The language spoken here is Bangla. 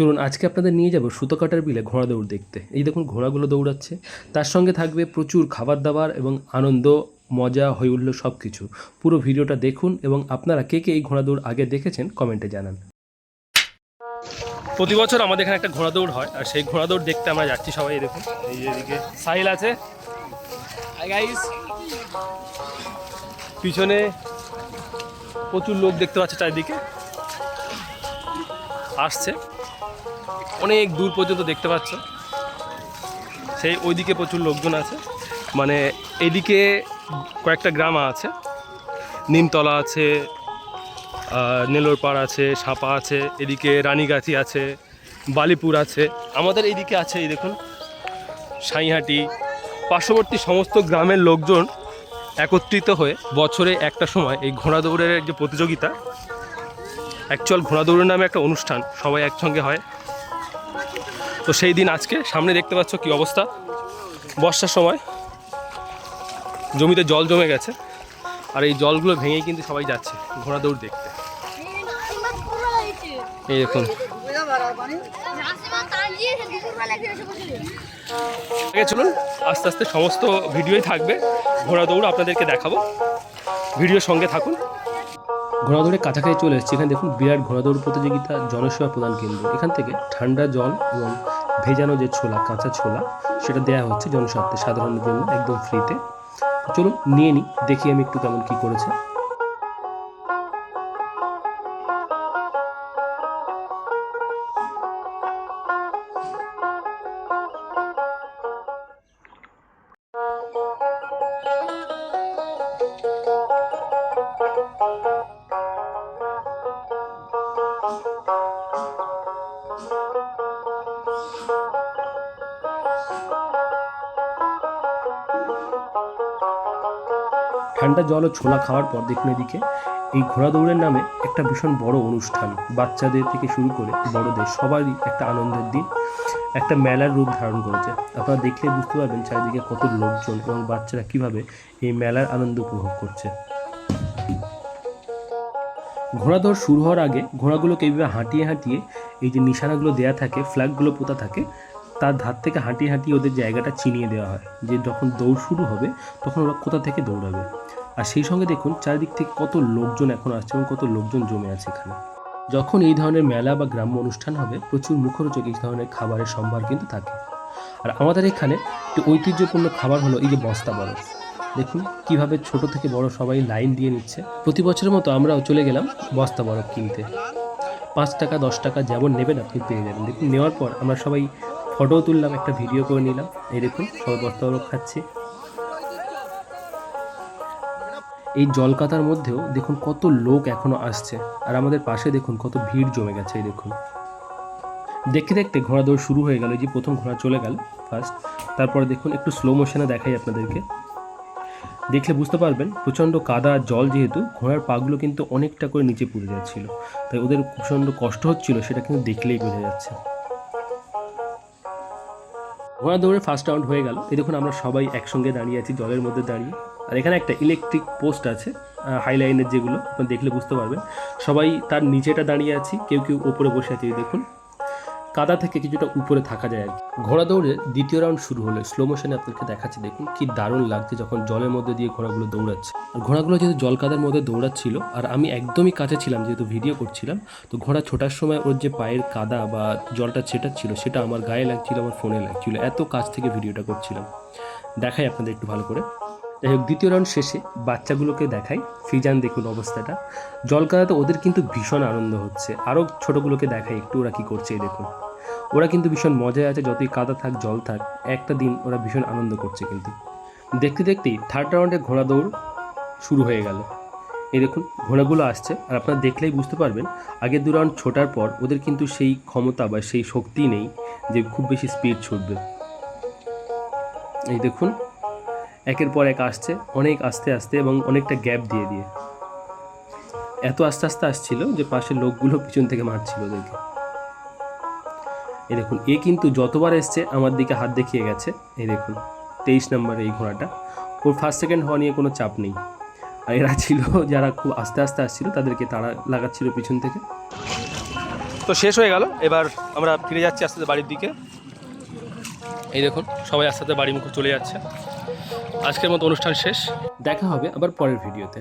চলুন আজকে আপনাদের নিয়ে যাব সুতোকাটার বিলে ঘোড়া দৌড় দেখতে। এই দেখুন ঘোড়াগুলো দৌড়াচ্ছে, তার সঙ্গে থাকবে প্রচুর খাবার দাবার এবং আনন্দ, মজা, হই হুল্লোড় সব কিছু। পুরো ভিডিওটা দেখুন এবং আপনারা কে কে এই ঘোড়া দৌড় আগে দেখেছেন কমেন্টে জানান। প্রতি বছর আমাদের এখানে একটা ঘোড়া দৌড় হয়, আর সেই ঘোড়া দৌড় দেখতে আমরা যাচ্ছি সবাই। দেখুন এই যে এদিকে সাহিল আছে, পিছনে প্রচুর লোক দেখতে পাচ্ছে, চারিদিকে আসছে, অনেক দূর পর্যন্ত দেখতে পাচ্ছ। সেই ওইদিকে প্রচুর লোকজন আছে, মানে এইদিকে কয়েকটা গ্রাম আছে, নিমতলা আছে, নেলোরপাড় আছে, সাপা আছে, এদিকে রানীগাছি আছে, বালিপুর আছে, আমাদের এইদিকে আছে এই দেখুন সাঁইহাটি। পার্শ্ববর্তী সমস্ত গ্রামের লোকজন একত্রিত হয়ে বছরে একটা সময় এই ঘোড়া দৌড়ের যে প্রতিযোগিতা, অ্যাকচুয়াল ঘোড়া দৌড়ের নামে একটা অনুষ্ঠান, সবাই একসঙ্গে হয়। তো সেই দিন আজকে সামনে দেখতে পাচ্ছ কি অবস্থা, বর্ষার সময় জমিতে জল জমে গেছে, আর এই জলগুলো ভেঙেই কিন্তু সবাই যাচ্ছে ঘোড়া দৌড় দেখতে। এই দেখুন চলুন আস্তে আস্তে সমস্ত ভিডিওই থাকবে, ঘোড়া দৌড় আপনাদেরকে দেখাবো, ভিডিওর সঙ্গে থাকুন। ঘোড়া দৌড়ে কাছাকাছি চলে এসেছে, এখানে দেখুন বিরাট ঘোড়া দৌড় প্রতিযোগিতা জনসেবা প্রদান কেন্দ্র। এখান থেকে ঠান্ডা জল এবং ভেজানো যে ছোলা, কাঁচা ছোলা, সেটা দেওয়া হচ্ছে জনস্বার্থে, সাধারণের জন্য একদম ফ্রিতে। চলুন নিয়ে নিই, দেখি আমি একটু কেমন কী করেছে। ঠান্ডা জল ও ছোলা খাওয়ার পর দেখুন এদিকে এই ঘোড়া দৌড়ের নামে একটা ভীষণ বড় অনুষ্ঠান, বাচ্চাদের থেকে শুরু করে বড়দের সবারই একটা আনন্দের দিন, একটা মেলার রূপ ধারণ করেছে। আপনারা দেখলে বুঝতে পারবেন চারিদিকে কত লোকজন এবং বাচ্চারা কিভাবে এই মেলার আনন্দ উপভোগ করছে। ঘোড়া দৌড় শুরু হওয়ার আগে ঘোড়াগুলোকে এইভাবে হাঁটিয়ে হাঁটিয়ে এই যে নিশানাগুলো দেওয়া থাকে, ফ্ল্যাগগুলো পোতা থাকে, তার ধার থেকে হাঁটিয়ে হাঁটিয়ে ওদের জায়গাটা চিনিয়ে দেওয়া হয়, যে যখন দৌড় শুরু হবে তখন ওরা কোথা থেকে দৌড়াবে। আর সেই সঙ্গে দেখুন চারিদিক থেকে কত লোকজন এখন আসছে এবং কত লোকজন জমে আছে এখানে। যখন এই ধরনের মেলা বা গ্রাম্য অনুষ্ঠান হবে, প্রচুর মুখরোচক এই ধরনের খাবারের সম্ভার কিন্তু থাকে। আর আমাদের এখানে একটি ঐতিহ্যপূর্ণ খাবার হলো এই যে বস্তা বরফ। দেখুন কিভাবে ছোট থেকে বড় সবাই লাইন দিয়ে নিচ্ছে। প্রতি বছরের মতো আমরাও চলে গেলাম বস্তা বরফ কিনতে। 5 টাকা 10 টাকা যেমন নেবেন আপনি পেয়ে যাবেন। দেখুন নেওয়ার পর আমরা সবাই ফটোও তুললাম, একটা ভিডিও করে নিলাম। এই দেখুন সবাই বস্তা বরফ খাচ্ছে। এই জলকাতার মধ্যেও দেখুন কত লোক এখনো আসছে, আর আমাদের পাশে দেখুন কত ভিড় জমে গেছে। এই দেখুন দেখতে দেখতে ঘোড়া দৌড় শুরু হয়ে গেল। এই যে প্রথম ঘোড়া চলে গেল ফার্স্ট, তারপরে দেখুন একটু স্লো মোশনে দেখাই আপনাদেরকে, দেখলে বুঝতে পারবেন প্রচণ্ড কাদা জল, যেহেতু ঘোড়ার পাগুলো কিন্তু অনেকটা করে নিচে পড়ে যাচ্ছিল, তাই ওদের প্রচণ্ড কষ্ট হচ্ছিল, সেটা কিন্তু দেখলেই বোঝা যাচ্ছে। ঘোড়া দৌড়ে ফার্স্ট রাউন্ড হয়ে গেল। এই দেখুন আমরা সবাই একসঙ্গে দাঁড়িয়ে আছি জলের মধ্যে দাঁড়িয়ে, আর এখানে একটা ইলেকট্রিক পোস্ট আছে, হাইলাইনের যেগুলো আপনি দেখলে বুঝতে পারবেন। সবাই তার নিচেটা দাঁড়িয়ে আছি, কেউ কেউ ওপরে বসে আছে। দেখুন কাদা থেকে কিছুটা উপরে থাকা যায় আর কি। ঘোড়া দৌড়ের দ্বিতীয় রাউন্ড শুরু হলো, স্লো মোশনে আপনাদেরকে দেখাচ্ছি। দেখুন কি দারুণ লাগছে যখন জলের মধ্যে দিয়ে ঘোড়াগুলো দৌড়াচ্ছে। আর ঘোড়াগুলো যেহেতু জল কাদার মধ্যে দৌড়াচ্ছিল, আর আমি একদমই কাছে ছিলাম যেহেতু ভিডিও করছিলাম, তো ঘোড়া ছোটার সময় ওর যে পায়ের কাদা বা জলটা ছেটাচ্ছিল সেটা আমার গায়ে লাগছিল, আমার ফোনে লাগছিল, এত কাছ থেকে ভিডিওটা করছিলাম। দেখাই আপনাদের একটু ভালো করে। যাই হোক দ্বিতীয় রাউন্ড শেষে বাচ্চাগুলোকে দেখাই, ফিজান দেখুন অবস্থাটা, জল কাদাতে ওদের কিন্তু ভীষণ আনন্দ হচ্ছে। আরও ছোটোগুলোকে দেখাই একটু ওরা কী করছে। দেখুন ওরা কিন্তু ভীষণ মজায় আছে, যতই কাদা থাক জল থাক, একটা দিন ওরা ভীষণ আনন্দ করছে। কিন্তু দেখতে দেখতেই থার্ড রাউন্ডে ঘোড়া দৌড় শুরু হয়ে গেল। এই দেখুন ঘোড়াগুলো আসছে, আর আপনারা দেখলেই বুঝতে পারবেন আগের 2 রাউন্ড ছোটার পর ওদের কিন্তু সেই ক্ষমতা বা সেই শক্তি নেই যে খুব বেশি স্পিড ছুটবে। এই দেখুন একের পর এক আসছে, অনেক আস্তে আস্তে এবং অনেকটা গ্যাপ দিয়ে দিয়ে, এত আস্তে আস্তে আসছিল যে পাশের লোকগুলো পিছন থেকে মারছিল ওদেরকে। এই দেখুন এ কিন্তু যতবার এসছে আমার দিকে হাত দেখিয়ে গেছে। এই দেখুন 23 নম্বরে এই ঘোড়াটা, ওর ফার্স্ট সেকেন্ড হওয়া নিয়ে কোনো চাপ নেই। আর এরা ছিল যারা খুব আস্তে আস্তে আসছিল, তাদেরকে তাড়া লাগাচ্ছিল পিছন থেকে। তো শেষ হয়ে গেল, এবার আমরা ফিরে যাচ্ছি আস্তে আস্তে বাড়ির দিকে। এই দেখুন সবাই আস্তে আস্তে বাড়ি মুখে চলে যাচ্ছে। আজকের মতো অনুষ্ঠান শেষ, দেখা হবে আবার পরের ভিডিওতে।